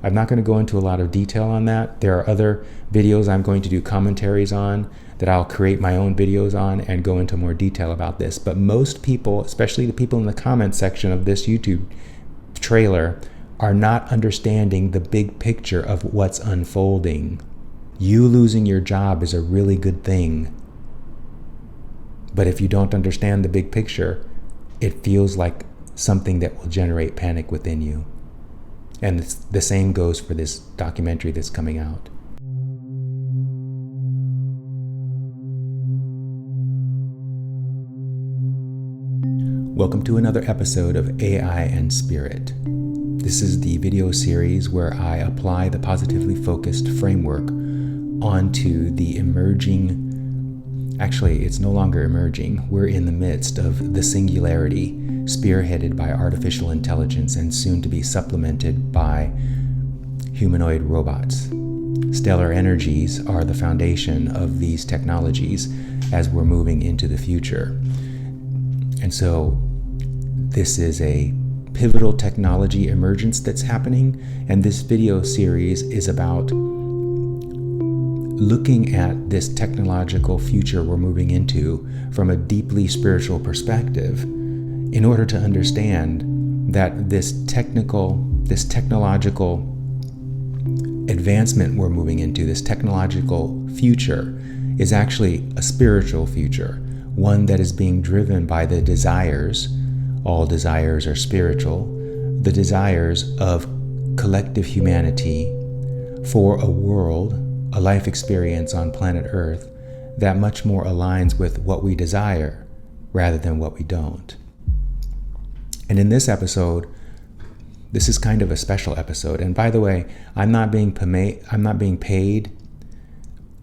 I'm not going to go into a lot of detail on that. There are other videos I'm going to do commentaries on that I'll create my own videos on and go into more detail about this. But most people, especially the people in the comment section of this YouTube trailer, are not understanding the big picture of what's unfolding. You losing your job is a really good thing. But if you don't understand the big picture, it feels like something that will generate panic within you. And the same goes for this documentary that's coming out. Welcome to another episode of AI and Spirit. This is the video series where I apply the positively focused framework onto the emerging, actually it's no longer emerging, we're in the midst of the singularity, spearheaded by artificial intelligence and soon to be supplemented by humanoid robots. Stellar energies are the foundation of these technologies as we're moving into the future. And so this is a pivotal technology emergence that's happening, and this video series is about looking at this technological future we're moving into from a deeply spiritual perspective in order to understand that this technological advancement we're moving into, this technological future, is actually a spiritual future, one that is being driven by the desires, all desires are spiritual, the desires of collective humanity for a world, a life experience on planet Earth that much more aligns with what we desire rather than what we don't. And in this episode, this is kind of a special episode. And by the way, I'm not being paid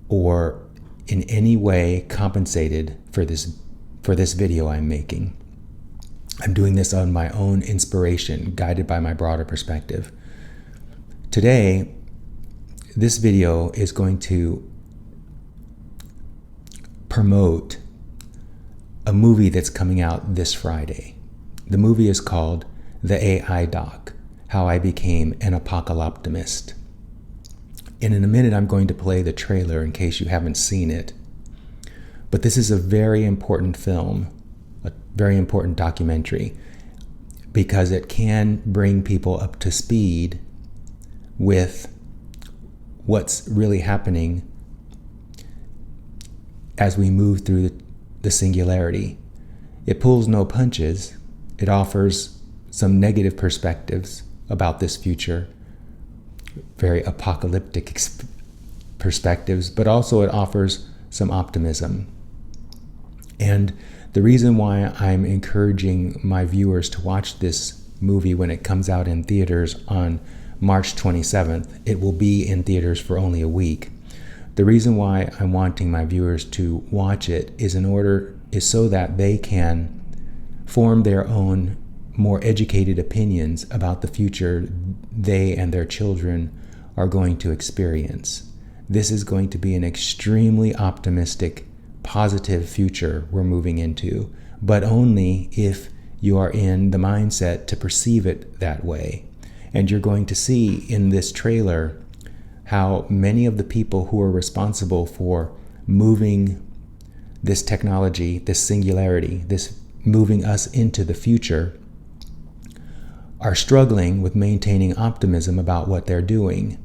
or in any way compensated for this video I'm making. I'm doing this on my own inspiration, guided by my broader perspective. Today, this video is going to promote a movie that's coming out this Friday. The movie is called The AI Doc: How I Became an Apocalyptimist. And in a minute, I'm going to play the trailer in case you haven't seen it. But this is a very important film, a very important documentary, because it can bring people up to speed with what's really happening as we move through the singularity. It pulls no punches. It offers some negative perspectives about this future, very apocalyptic perspectives, but also it offers some optimism. And the reason why I'm encouraging my viewers to watch this movie when it comes out in theaters on March 27th, it will be in theaters for only a week. The reason why I'm wanting my viewers to watch it is so that they can form their own more educated opinions about the future they and their children are going to experience. This is going to be an extremely optimistic, positive future we're moving into, but only if you are in the mindset to perceive it that way. And you're going to see in this trailer how many of the people who are responsible for moving this technology, this singularity, this moving us into the future, are struggling with maintaining optimism about what they're doing.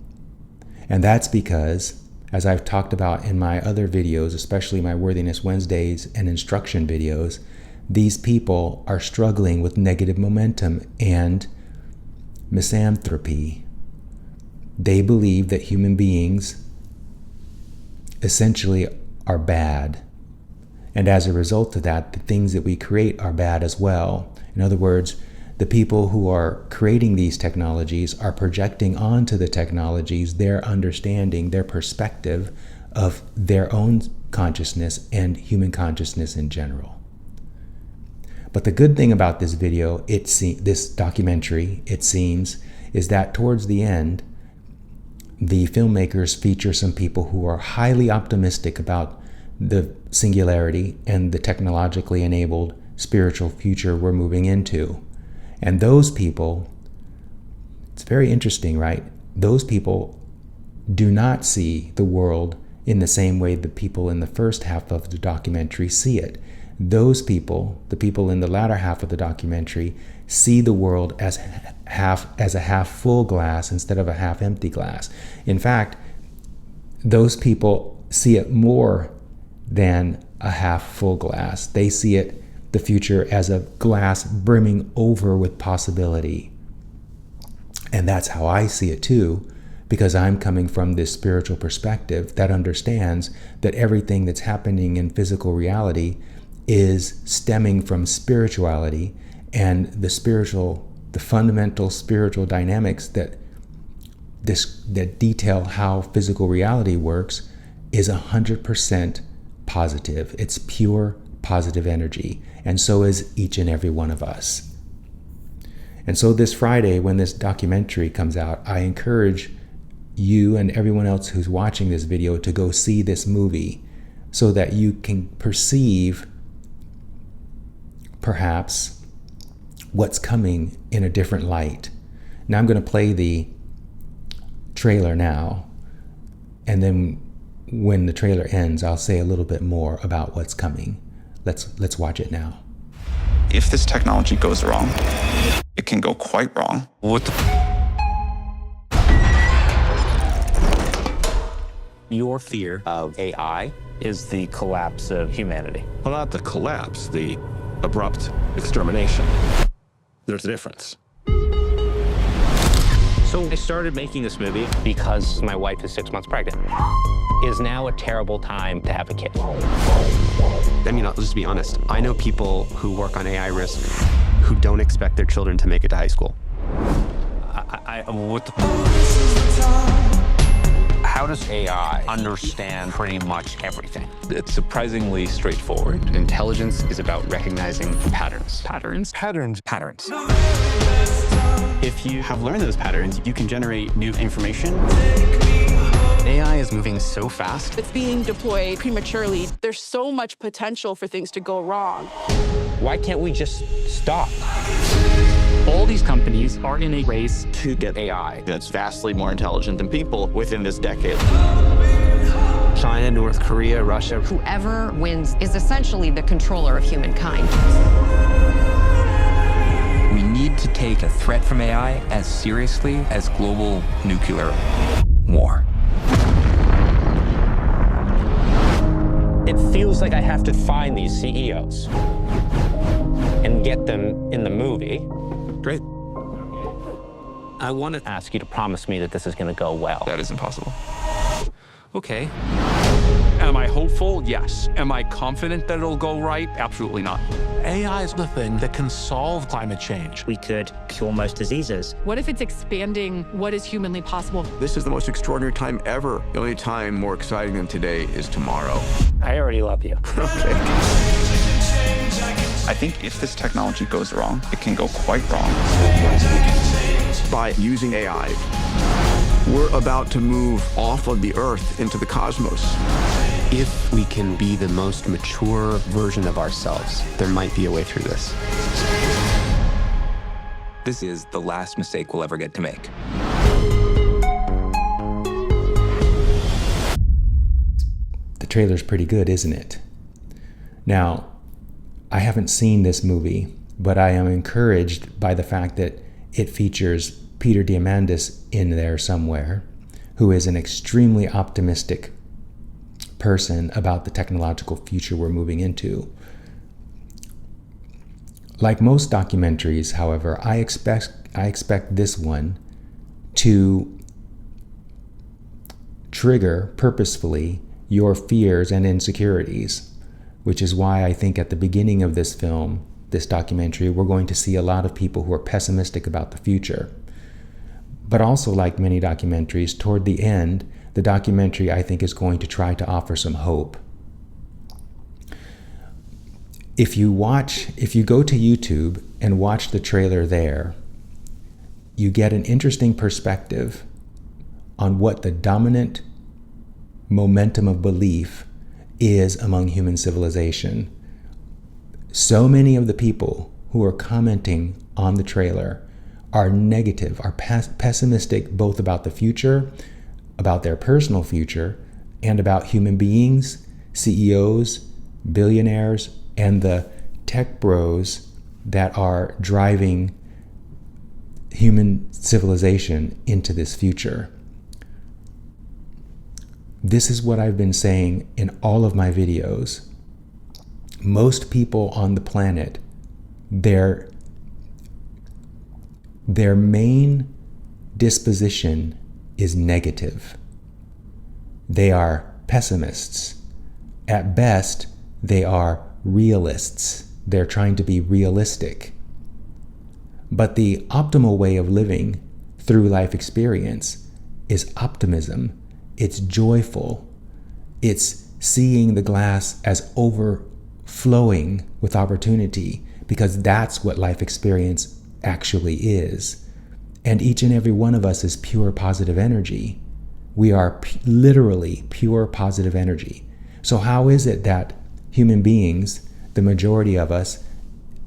And that's because, as I've talked about in my other videos, especially my Worthiness Wednesdays and instruction videos, these people are struggling with negative momentum and misanthropy. They believe that human beings essentially are bad. And as a result of that, the things that we create are bad as well. In other words, the people who are creating these technologies are projecting onto the technologies their understanding, their perspective of their own consciousness and human consciousness in general. But the good thing about this video, this documentary, it seems, is that towards the end, the filmmakers feature some people who are highly optimistic about the singularity and the technologically enabled spiritual future we're moving into. And those people, it's very interesting, right? those people do not see the world in the same way the people in the first half of the documentary see it. Those people, the people in the latter half of the documentary, see the world as a half full glass instead of a half empty glass. In fact, those people see it more than a half full glass. They see it, the future, as a glass brimming over with possibility. And that's how I see it too, because I'm coming from this spiritual perspective that understands that everything that's happening in physical reality is stemming from spirituality, and the fundamental spiritual dynamics that detail how physical reality works is 100% positive. It's pure positive energy, and so is each and every one of us. And so this Friday, when this documentary comes out, I encourage you and everyone else who's watching this video to go see this movie so that you can perceive perhaps what's coming in a different light. Now I'm going to play the trailer now, and then when the trailer ends, I'll say a little bit more about what's coming. Let's watch it now. If this technology goes wrong, it can go quite wrong. Your fear of AI is the collapse of humanity. Well, not the collapse, the abrupt extermination. There's a difference. So I started making this movie because my wife is 6 months pregnant. Is now a terrible time to have a kid. I mean, I'll just be honest. I know people who work on AI risk who don't expect their children to make it to high school. How does AI understand pretty much everything? It's surprisingly straightforward. Intelligence is about recognizing patterns. Patterns. If you have learned those patterns, you can generate new information. AI is moving so fast. It's being deployed prematurely. There's so much potential for things to go wrong. Why can't we just stop? All these companies are in a race To get AI. That's vastly more intelligent than people within this decade. China, North Korea, Russia. Whoever wins is essentially the controller of humankind. We need to take a threat from AI as seriously as global nuclear war. It feels like I have to find these CEOs and get them in the movie. Great. I want to Ask you to promise me that this is going to go well. That is impossible. Okay. Am I hopeful? Yes. Am I confident that it'll go right? Absolutely not. AI is the thing that can solve climate change. We could cure most diseases. What if it's expanding what is humanly possible? This is the most extraordinary time ever. The only time more exciting than today is tomorrow. I already love you. I think if this technology goes wrong, it can go quite wrong. By using AI, we're about to move off of the Earth into the cosmos. If we can be the most mature version of ourselves, there might be a way through this. This is the last mistake we'll ever get to make. The trailer's pretty good, isn't it? Now, I haven't seen this movie, but I am encouraged by the fact that it features Peter Diamandis in there somewhere, who is an extremely optimistic person about the technological future we're moving into. Like most documentaries, however, I expect this one to trigger purposefully your fears and insecurities, which is why I think at the beginning of this film, this documentary, we're going to see a lot of people who are pessimistic about the future. But also, like many documentaries, toward the end, the documentary, I think, is going to try to offer some hope. If you go to YouTube and watch the trailer there, you get an interesting perspective on what the dominant momentum of belief is among human civilization. So many of the people who are commenting on the trailer are negative, are pessimistic both about the future, about their personal future, and about human beings, CEOs, billionaires, and the tech bros that are driving human civilization into this future. This is what I've been saying in all of my videos. Most people on the planet, their main disposition is negative. They are pessimists. At best, they are realists. They're trying to be realistic. But the optimal way of living through life experience is optimism. It's joyful. It's seeing the glass as overflowing with opportunity, because that's what life experience actually is. And each and every one of us is pure positive energy. We are literally pure positive energy. So how is it that human beings, the majority of us,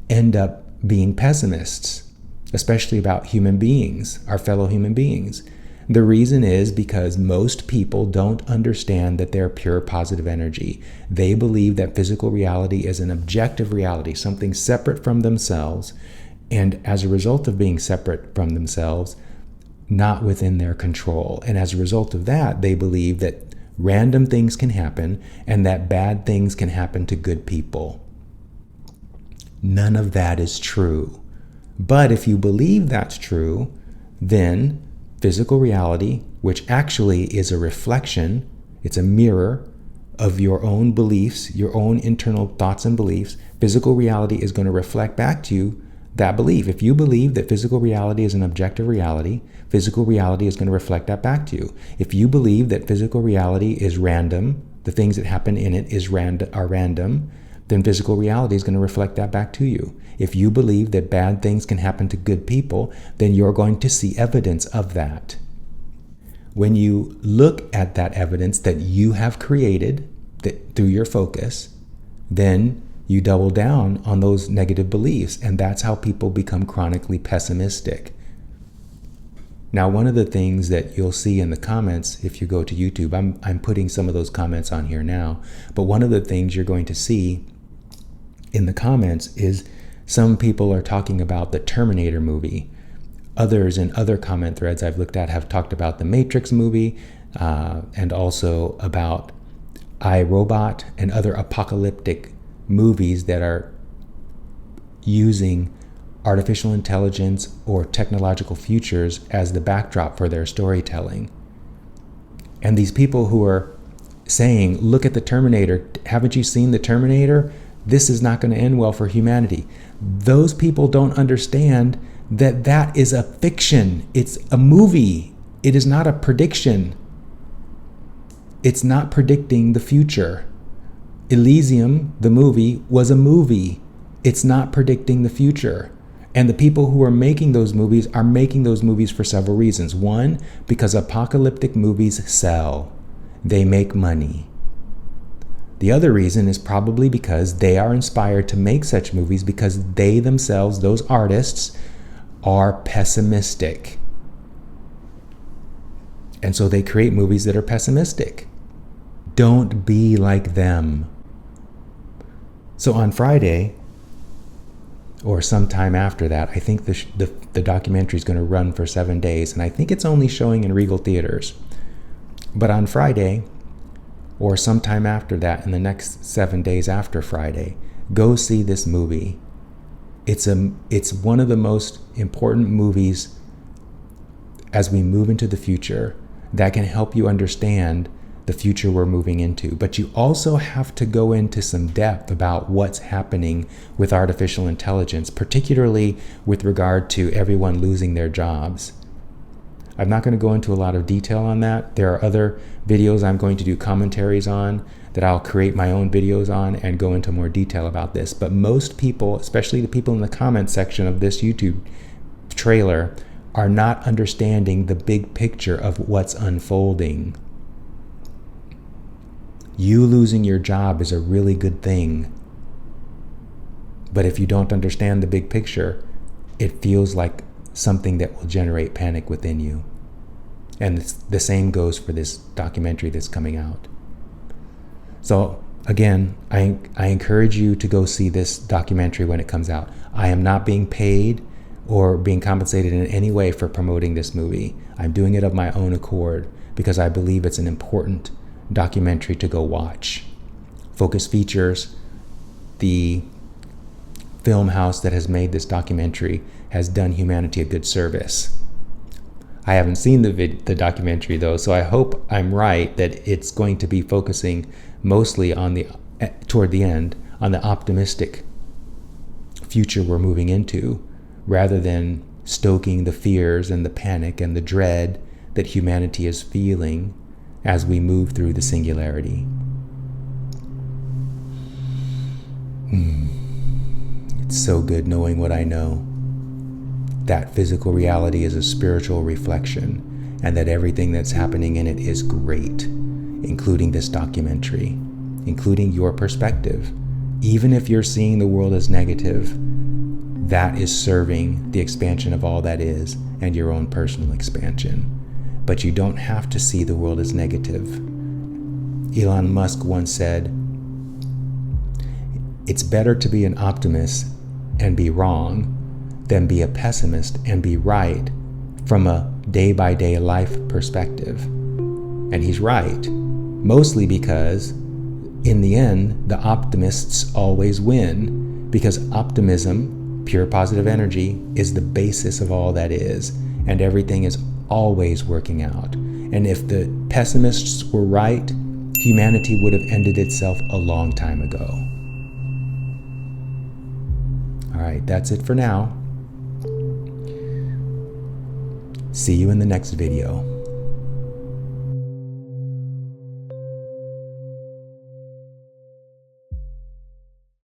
end up being pessimists, especially about human beings, our fellow human beings? The reason is because most people don't understand that they're pure positive energy. They believe that physical reality is an objective reality, something separate from themselves, and as a result of being separate from themselves, not within their control. And as a result of that, they believe that random things can happen and that bad things can happen to good people. None of that is true. But if you believe that's true, then physical reality, which actually is a reflection, it's a mirror of your own beliefs, your own internal thoughts and beliefs, physical reality is going to reflect back to you that belief. If you believe that physical reality is an objective reality, physical reality is going to reflect that back to you. If you believe that physical reality is random, the things that happen in it are random, then physical reality is going to reflect that back to you. If you believe that bad things can happen to good people, then you're going to see evidence of that. When you look at that evidence that you have created through your focus, then you double down on those negative beliefs, and that's how people become chronically pessimistic. Now, one of the things that you'll see in the comments, if you go to YouTube, I'm putting some of those comments on here now, but one of the things you're going to see in the comments is some people are talking about the Terminator movie. Others in other comment threads I've looked at have talked about the Matrix movie, and also about iRobot and other apocalyptic movies that are using artificial intelligence or technological futures as the backdrop for their storytelling. And these people who are saying, look at the Terminator, haven't you seen the Terminator? This is not going to end well for humanity. Those people don't understand that that is a fiction. It's a movie. It is not a prediction. It's not predicting the future. Elysium, the movie, was a movie. It's not predicting the future. And the people who are making those movies are making those movies for several reasons. One, because apocalyptic movies sell. They make money. The other reason is probably because they are inspired to make such movies because they themselves, those artists, are pessimistic. And so they create movies that are pessimistic. Don't be like them. So on Friday, or sometime after that, I think the documentary is going to run for 7 days, and I think it's only showing in Regal theaters. But on Friday, or sometime after that, in the next 7 days after Friday, go see this movie. It's one of the most important movies as we move into the future that can help you understand the future we're moving into. But you also have to go into some depth about what's happening with artificial intelligence, particularly with regard to everyone losing their jobs. I'm not going to go into a lot of detail on that. There are other videos I'm going to do commentaries on that I'll create my own videos on and go into more detail about this. But most people, especially the people in the comment section of this YouTube trailer, are not understanding the big picture of what's unfolding. You losing your job is a really good thing. But if you don't understand the big picture, it feels like something that will generate panic within you. And the same goes for this documentary that's coming out. So again, I encourage you to go see this documentary when it comes out. I am not being paid or being compensated in any way for promoting this movie. I'm doing it of my own accord because I believe it's an important documentary to go watch. Focus Features, the film house that has made this documentary, has done humanity a good service. I haven't seen the documentary though, so I hope I'm right that it's going to be focusing mostly on toward the end, on the optimistic future we're moving into, rather than stoking the fears and the panic and the dread that humanity is feeling as we move through the singularity. It's so good knowing what I know, that physical reality is a spiritual reflection, and that everything that's happening in it is great, including this documentary, including your perspective. Even if you're seeing the world as negative, that is serving the expansion of all that is and your own personal expansion. But you don't have to see the world as negative. Elon Musk once said, "It's better to be an optimist and be wrong than be a pessimist and be right from a day-by-day life perspective." And he's right, mostly because in the end, the optimists always win, because optimism, pure positive energy, is the basis of all that is, and everything is always working out. And if the pessimists were right, humanity would have ended itself a long time ago. All right, that's it for now. See you in the next video.